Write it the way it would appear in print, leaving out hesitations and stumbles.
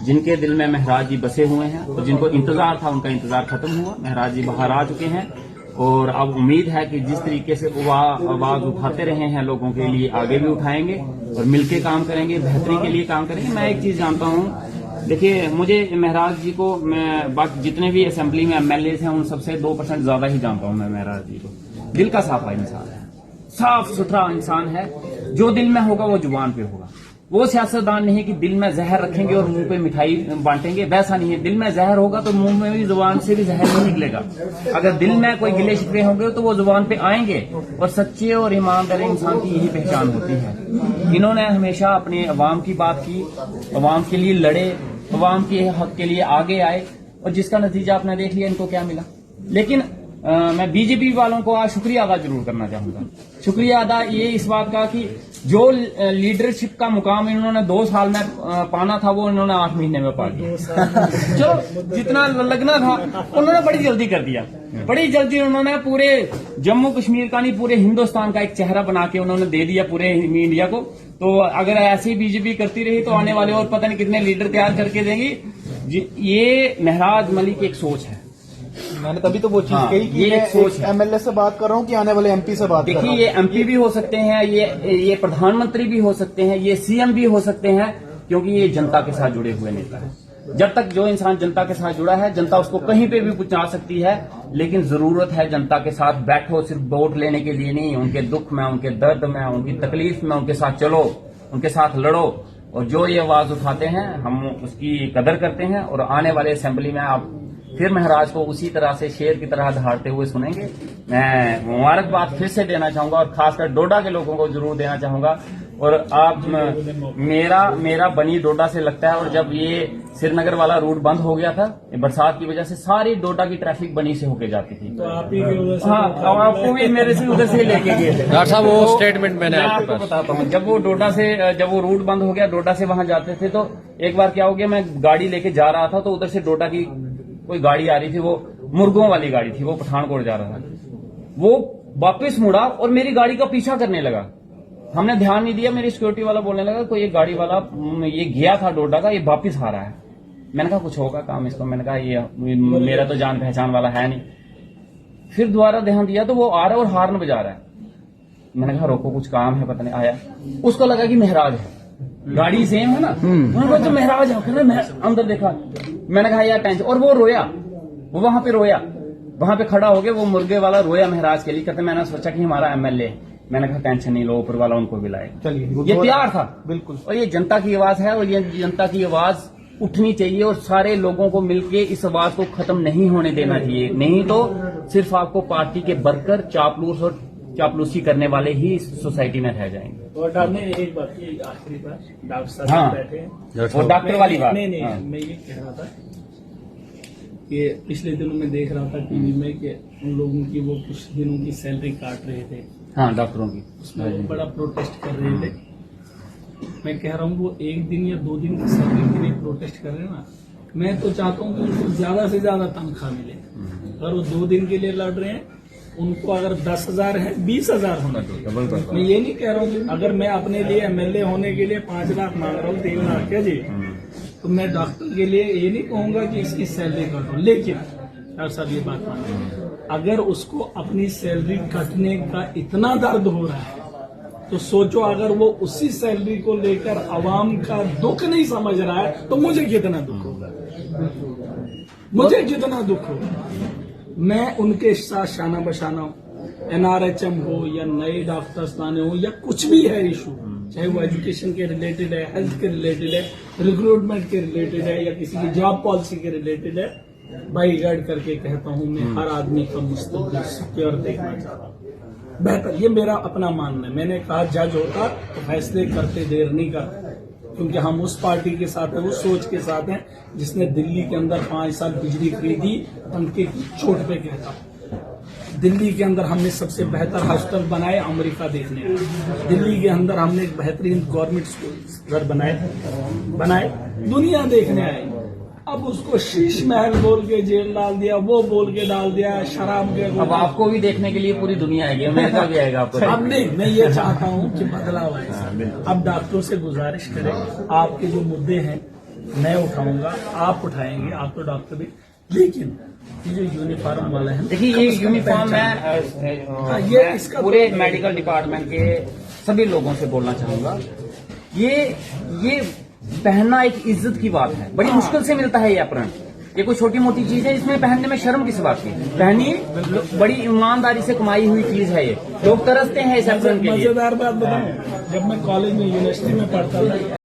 जिनके दिल में महराज जी बसे हुए हैं और जिनको इंतजार था उनका इंतजार खत्म हुआ। महराज जी बाहर आ चुके हैं और अब उम्मीद है कि जिस तरीके से वो आवाज उठाते रहे हैं लोगों के लिए, आगे भी उठाएंगे और मिलकर काम करेंगे, बेहतरी के लिए काम करेंगे। मैं एक चीज जानता हूँ, देखिए मुझे महराज जी को, मैं बाकी जितने भी असेंबली में एमएलए हैं उन सबसे 2% ज्यादा ही जानता हूँ मैं महराज जी को। दिल का साफ इंसान है, साफ सुथरा इंसान है। जो दिल में होगा वो जुबान पे होगा। वो सियासतदान नहीं कि दिल में जहर रखेंगे और मुंह पे मिठाई बांटेंगे, वैसा नहीं है। दिल में जहर होगा तो मुंह में भी, जुबान से भी जहर नहीं निकलेगा। अगर दिल में कोई गिले शिकवे होंगे तो वो जुबान पे आएंगे। और सच्चे और ईमानदार इंसान की यही पहचान होती है। इन्होंने हमेशा अपने अवाम की बात की, अवाम के लिए लड़े, अवाम के हक के लिए आगे आए और जिसका नतीजा आपने देख लिया इनको क्या मिला। लेकिन मैं बीजेपी वालों को आज शुक्रिया अदा जरूर करना चाहूंगा। शुक्रिया अदा ये इस बात का कि जो लीडरशिप का मुकाम इन्होंने 2 साल में पाना था वो इन्होंने 8 महीने में पा लिया। जो जितना लगना था उन्होंने बड़ी जल्दी कर दिया। बड़ी जल्दी उन्होंने पूरे जम्मू कश्मीर का नहीं, पूरे हिंदुस्तान का एक चेहरा बना के उन्होंने दे दिया पूरे इंडिया को। तो अगर ऐसे ही बीजेपी करती रही तो आने वाले और पता नहीं कितने लीडर तैयार करके देंगी। ये महराज मलिक की एक सोच है। मैंने तभी तो वो चीज कही कि ये एक सोच है। एमएलए से बात कर रहा हूँ कि आने वाले एमपी से बात कर रहा हूँ। देखिए ये एमपी भी हो सकते हैं, ये प्रधानमंत्री भी हो सकते हैं, ये सीएम भी हो सकते हैं, क्योंकि ये जनता के साथ जुड़े हुए नेता है। जब तक जो इंसान जनता के साथ जुड़ा है, जनता उसको कहीं पे भी पहुंचा सकती है। लेकिन जरूरत है जनता के साथ बैठो, सिर्फ वोट लेने के लिए नहीं। उनके दुख में, उनके दर्द में, उनकी तकलीफ में उनके साथ चलो, उनके साथ लड़ो। और जो ये आवाज उठाते हैं हम उसकी कदर करते हैं। और आने वाले असेंबली में आप फिर महराज को उसी तरह से शेर की तरह दहाड़ते हुए सुनेंगे। मैं मुबारकबाद फिर से देना चाहूंगा और खासकर डोडा के लोगों को जरूर देना चाहूंगा। और आप मेरा बनी डोडा से लगता है। और जब ये श्रीनगर वाला रूट बंद हो गया था बरसात की वजह से, सारी डोडा की ट्रैफिक बनी से होके जाती थी। तो आप ही उधर से, हाँ, आपको भी मेरे से उधर से लेके गए थे डॉक्टर साहब। वो स्टेटमेंट मैंने आपको बताता हूँ। जब वो रूट बंद हो गया, डोडा से वहां जाते थे, तो एक बार क्या हो गया, मैं गाड़ी लेके जा रहा था तो उधर से डोडा की कोई गाड़ी आ रही थी, वो मुर्गों वाली गाड़ी थी, वो पठानकोट जा रहा था। वो वापस मुड़ा और मेरी गाड़ी का पीछा करने लगा। हमने ध्यान नहीं दिया, मेरी सिक्योरिटी वाला बोलने लगा कोई एक गाड़ी वाला ये गया था डोडा का, ये वापस आ रहा है। मैंने कहा कुछ होगा काम इसको। मैंने कहा ये मेरा तो जान पहचान वाला है नहीं। फिर दोबारा ध्यान दिया तो वो आ रहा है और हार्न बजा रहा है। मैंने कहा रोको कुछ काम है, पता नहीं। आया, उसको लगा कि महराज है, गाड़ी सेम है ना, तो महराज है। अंदर देखा, मैंने कहा यार टेंशन। और वो रोया, वो वहां पे रोया, वहां पे खड़ा हो गया वो मुर्गे वाला रोया महराज के लिए। कहते मैंने सोचा कि हमारा एमएलए। मैंने कहा टेंशन नहीं लो, ऊपर वाला उनको बुलाएगा। चलिए, ये प्यार था बिल्कुल। और ये जनता की आवाज है और ये जनता की आवाज उठनी चाहिए और सारे लोगों को मिलके इस आवाज को खत्म नहीं होने देना चाहिए। नहीं तो सिर्फ आपको पार्टी के वर्कर चापलूस और चापलूसी करने वाले ही सोसाइटी में रह जाएंगे। और आपने एक बात की, आखिरी बात, डॉक्टर साहब हाँ, बैठे हैं और डॉक्टर वाली बात नहीं, हाँ। मैं ये कह रहा था कि पिछले दिनों में देख रहा था टीवी में कि उन लोगों की वो कुछ दिनों की सैलरी काट रहे थे। हाँ, डॉक्टरों की उसमें वो बड़ा प्रोटेस्ट कर रहे थे। मैं कह रहा हूँ वो 1 दिन या 2 दिन की सैलरी के लिए प्रोटेस्ट कर रहे हैं ना। मैं तो चाहता हूँ कि उनको ज्यादा से ज्यादा तनख्वाह मिले। अगर वो 2 दिन के लिए लड़ रहे हैं, उनको अगर 10,000 है 20,000 होना चाहिए। मैं ये नहीं कह रहा हूँ कि अगर मैं अपने लिए एमएलए होने के लिए 5 लाख मांग रहा हूँ, 3 लाख क्या जी, तो मैं डॉक्टर के लिए ये नहीं कहूंगा कि इसकी सैलरी काटो। लेकिन डॉक्टर साहब ये बात मानिए, अगर उसको अपनी सैलरी कटने का इतना दर्द हो रहा है तो सोचो अगर वो उसी सैलरी को लेकर आवाम का दुख नहीं समझ रहा है तो मुझे कितना दुख होगा, मुझे कितना दुख होगा। मैं उनके साथ शाना बशाना हूं, एनआरएचएम हो या नए डॉक्टर्स लाने हो या कुछ भी है इशू, चाहे वो एजुकेशन के रिलेटेड है, हेल्थ के रिलेटेड है, रिक्रूटमेंट के रिलेटेड है या किसी की जॉब पॉलिसी के रिलेटेड है, बाई गाइड करके कहता हूं मैं हर आदमी का मुस्तकबिल सिक्योर देखना चाहता हूं, बेहतर। ये मेरा अपना मानना है। मैंने कहा जज होता तो फैसले करते देर नहीं करता, क्योंकि हम उस पार्टी के साथ हैं, उस सोच के साथ हैं जिसने दिल्ली के अंदर 5 साल बिजली खरीदी, उनके चोट पे कहता हूं। दिल्ली के अंदर हमने सबसे बेहतर हॉस्टल बनाए, अमेरिका देखने आए। दिल्ली के अंदर हमने एक बेहतरीन गवर्नमेंट स्कूल घर बनाए, दुनिया देखने आई। अब उसको शीश महल बोल के जेल डाल दिया, वो बोल के डाल दिया, शराब के। अब आपको भी देखने के लिए पूरी दुनिया आएगी, अमेरिका भी आएगा आपको। अब नहीं, मैं ये चाहता हूँ कि बदलाव आए। अब डॉक्टरों से गुजारिश करें, आपके जो मुद्दे हैं मैं उठाऊंगा, आप उठाएंगे, आप तो डॉक्टर भी, लेकिन ये जो यूनिफॉर्म वाला है, देखिए ये यूनिफॉर्म ये मैं इसका पूरे मेडिकल डिपार्टमेंट के सभी लोगों से बोलना चाहूंगा, ये पहनना एक इज्जत की बात है, बड़ी मुश्किल से मिलता है ये अपरण। ये कोई छोटी मोटी चीज है, इसमें पहनने में शर्म किस बात की? पहनिए, बड़ी ईमानदारी से कमाई हुई चीज है ये, लोग तरसते हैं इस अपरण के लिए। मजेदार बात बताऊं, जब मैं कॉलेज में यूनिवर्सिटी में पढ़ता था